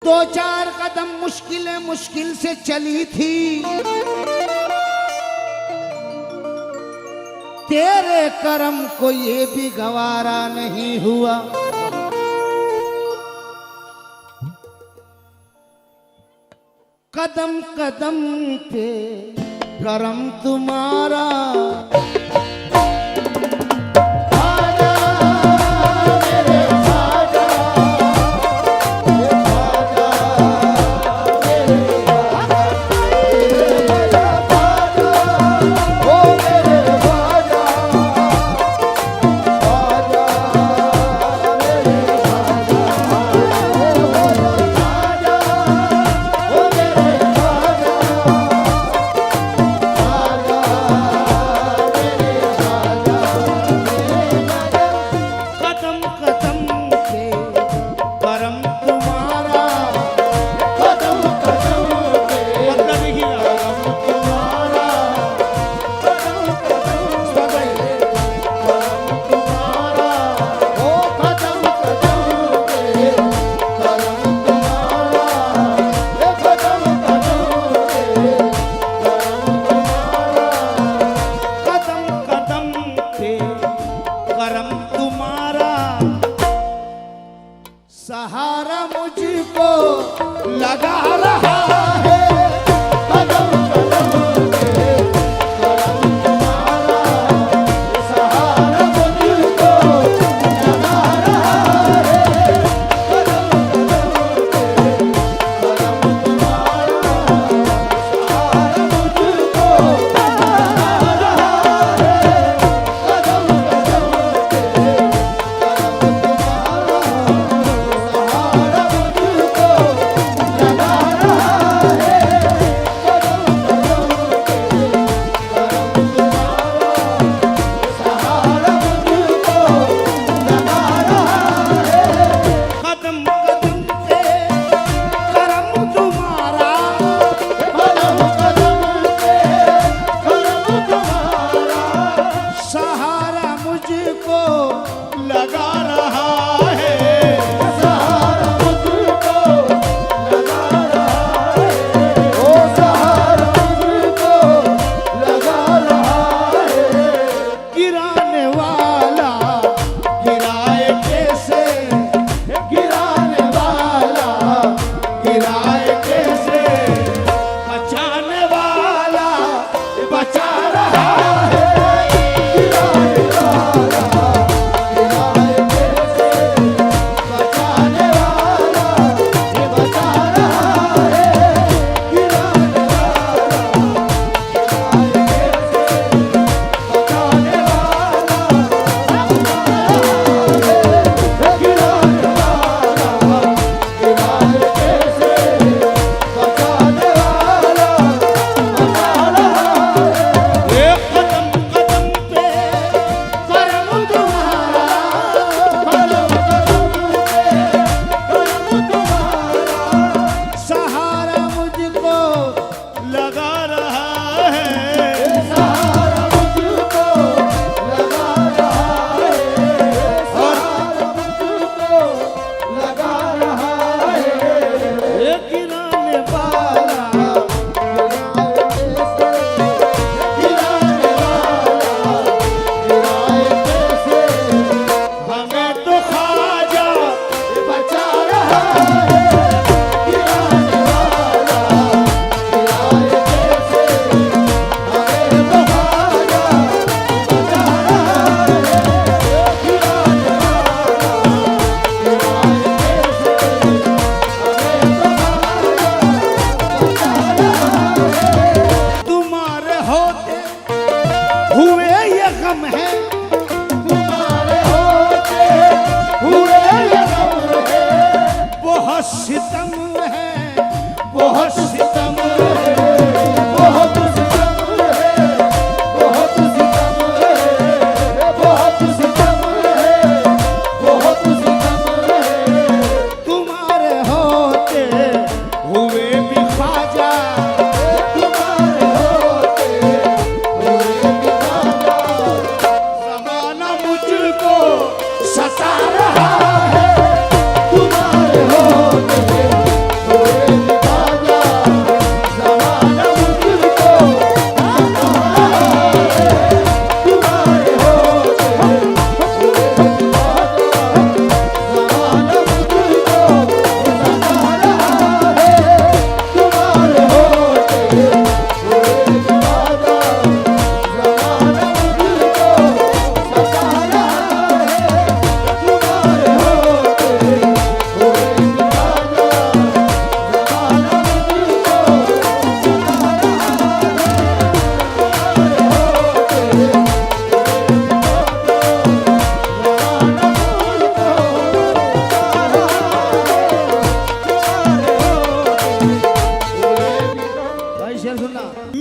दो चार कदम मुश्किल से चली थी, तेरे कर्म को ये भी गवारा नहीं हुआ। कदम कदम पे कर्म तुम्हारा, सहारा मुझको लगा रहा है।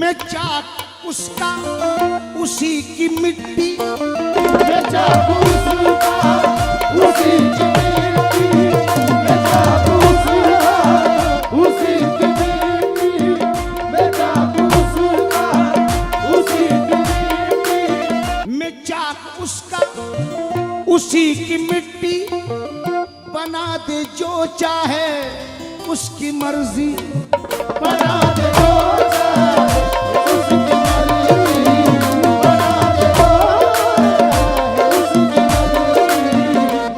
मैं चाक उसका उसी की मिट्टी, मैं चाक उसका उसी की मिट्टी, मैं चाक उसका उसी की मिट्टी, मैं चाक उसका उसी की मिट्टी, मैं चाक उसका उसी की मिट्टी, बना दे जो चाहे उसकी मर्जी, बना दे जो चाहे उसकी मर्जी, बना दे जो चाहे उसकी मर्जी,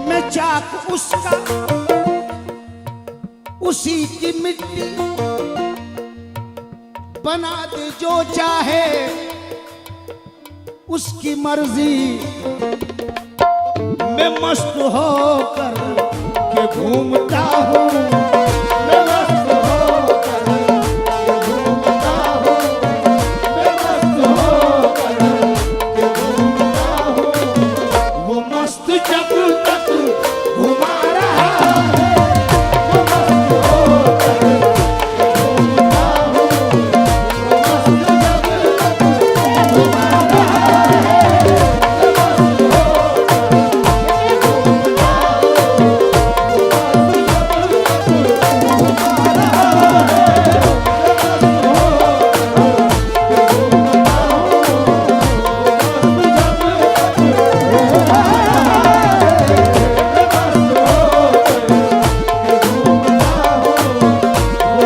मैं चाक उसका उसी की मिट्टी, बना दे जो चाहे उसकी मर्जी। मैं मस्त होकर के घूमता हूँ, मैं मस्त होकर के घूमता हूँ, मैं मस्त होकर के घूमता हूँ, वो मस्त जब तक घुमा रहा है, वो मस्त होकर के घूमता हूँ, वो मस्त जब तक घुमा रहा है, मैं मस्त होकर के घूमता हूँ, वो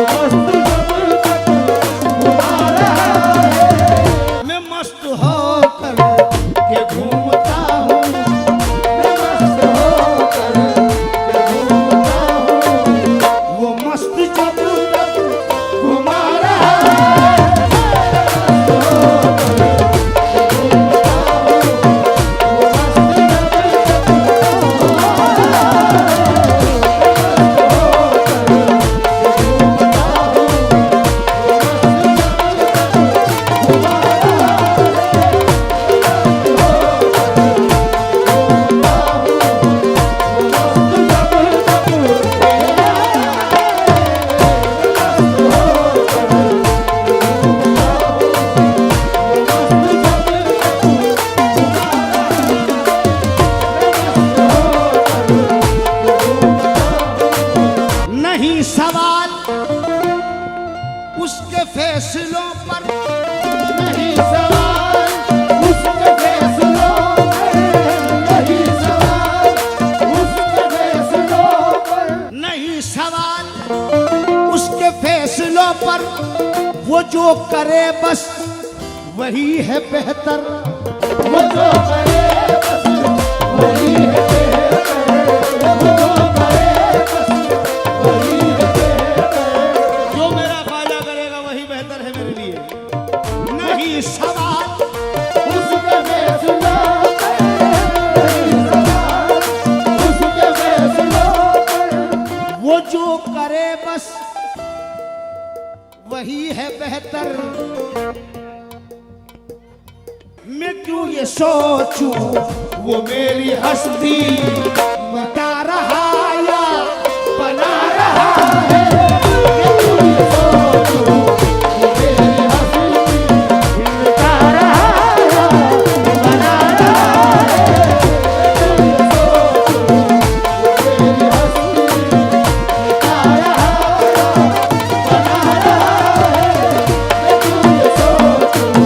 मस्त जब तक घुमा रहा मैं मस्त होकर के घूमता हूँ, मैं मस्त होकर के घूमता हूँ, वो मस्त जब तक घुमा रहा है, मस्त होकर के घूमता हूँ, वो मस्त जब तक घुमा रहा है, मस्त होकर के घूमता हूँ, वो मस्त जब तक घुमा रहा नहीं सवाल उसके फैसलों पर, नहीं सवाल उसके फैसलों पर, नहीं सवाल उसके फैसलों पर, नहीं सवाल उसके फैसलों पर, वो जो करे बस वही है बेहतर, वो जो करे बस वही है बेहतर, वो जो करे बस वही है बेहतर, जो मेरा फायदा करेगा वही बेहतर है मेरे लिए। नहीं सवाल उसके फैसलों पर, नहीं सवाल उसके फैसलों पर, वो जो करे बस वही है बेहतर। मैं क्यों ये सोचूं वो मेरी हस्ती बता रहा या बना रहा है, मैं क्यों ये सोचूं वो मेरी हस्ती बता रहा है, बना रहा है, मैं क्यों ये सोचूं वो मेरी हस्ती बता रहा है, बना रहा है, मैं क्यों ये सोचूं वो मेरी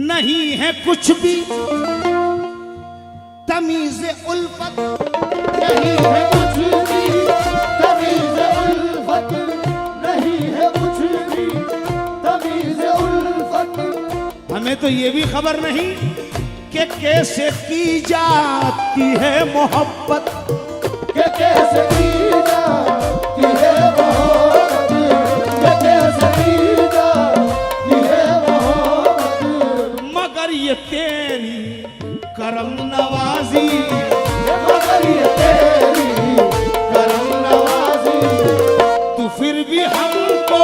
नहीं है कुछ भी तमीज उल्फत, नहीं है कुछ भी तमीज़ उल्फत, नहीं है कुछ भी तमीज़ उल्फत, हमें तो ये भी खबर नहीं कि कैसे की जाती है मोहब्बत, के कैसे की जाती है मोहब्बत, के कैसे की जाती है मोहब्बत, मगर ये तेरी करम नवाजी, मगर ये तेरी करम नवाज़ी, तू फिर भी हमको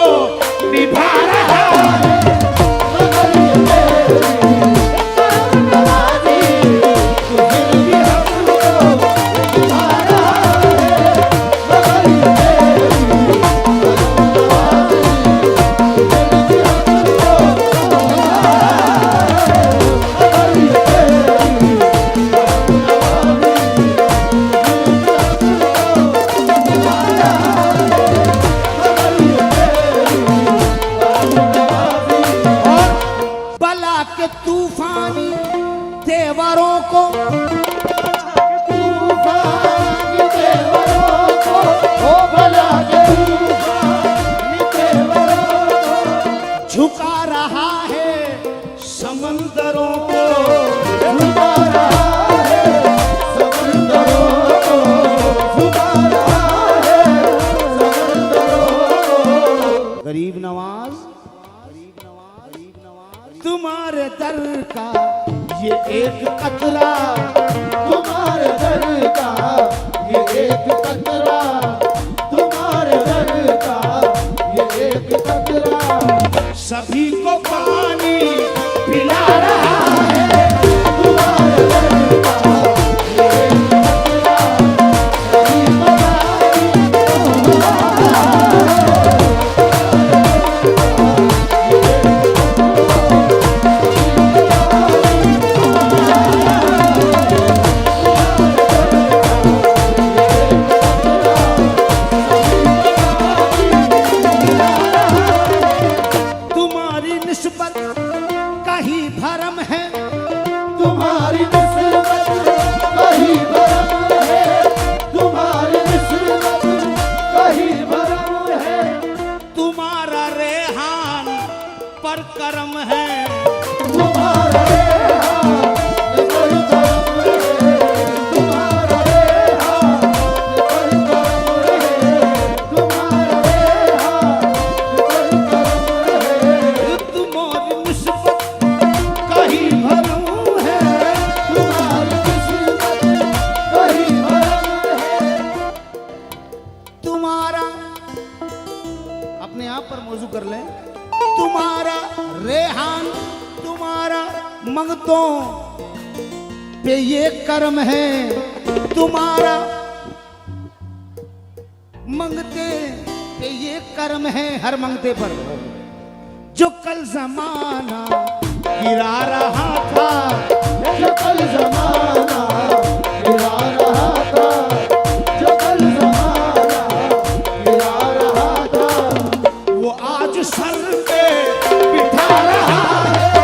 का ये एक कतरा, तुम्हारे दर का ये एक कतरा, तुम्हारे दर का ये एक कतरा, सभी को पानी पिला रहा है तुम्हारे दर का ये एक कतरा, सभी को तुम्हारी निस्बत का ही भरम है, तुम्हारी निस्बत कहीं भरम है, तुम्हारी निस्बत कहीं भरम है, तुम्हारा रेहान पर करम है, तुम्हारा रेहान पर करम है, तुम्हारा रेहान पर करम है, तुम्हारा रेहान पर करम है, तुम्हारी निस्बत का ही भरम है, तुम्हारी निस्बत कहीं भरम है, तुम्हारा अपने आप पर मौजू कर लें, तुम्हारा रेहान, तुम्हारा मंगतों पे ये कर्म है, तुम्हारा मंगते पे ये कर्म है, हर मंगते पर जो कल जमाना गिरा रहा था, जो कल ज़माना गिरा रहा था, जो कल ज़माना गिरा रहा था, वो आज सर पे बिठा रहा है,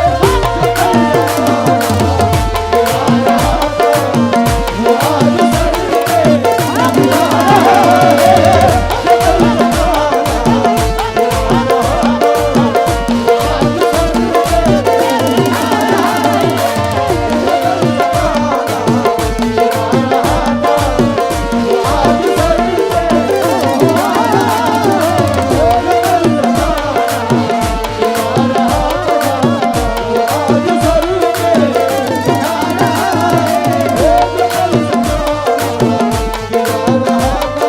वो आज सर पे गिरा रहा है, जो कल ज़माना गिरा रहा था, वो आज सर पे गिरा रहा है, जो कल ज़माना गिरा रहा था, वो आज सर पे गिरा रहा है, जो कल ज़माना गिरा रहा था, वो आज सर पे गिरा रहा है, जो कल ज़माना गिरा रहा था,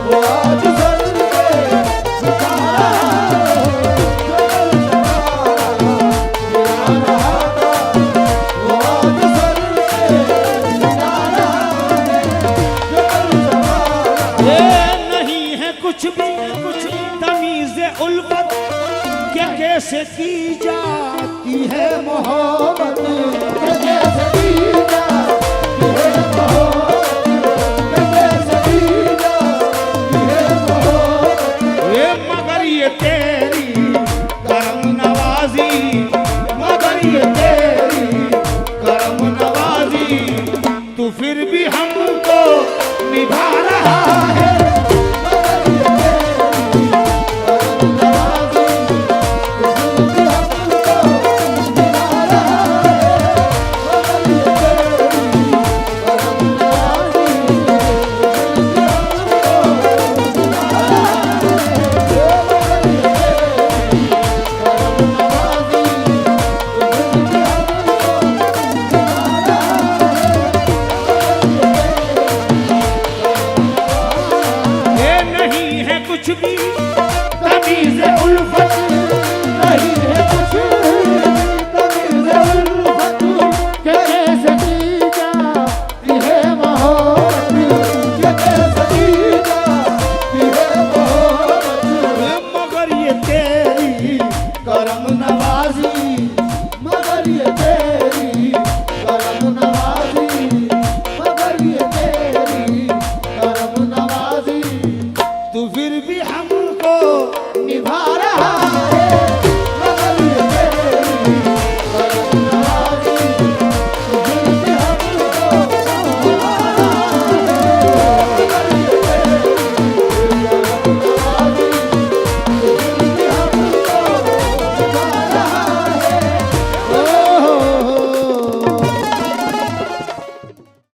वो आज सर पे गिरा रहा है, जो कल ज़माना गिरा रहा था, वो आज सर पे गिरा रहा है, जो कल ज़माना ये नहीं है कुछ भी तमीज़ उल्फत क्या कैसे की जाती है मोहब्बत, कैसे की जाती है मोहब्बत, कैसे की जाती है मोहब्बत, ये मगर ये तेरी करम नवाजी, मगर ये तेरी करम नवाजी, तू फिर भी हमको निभा रहा है, ये नहीं है कुछ भी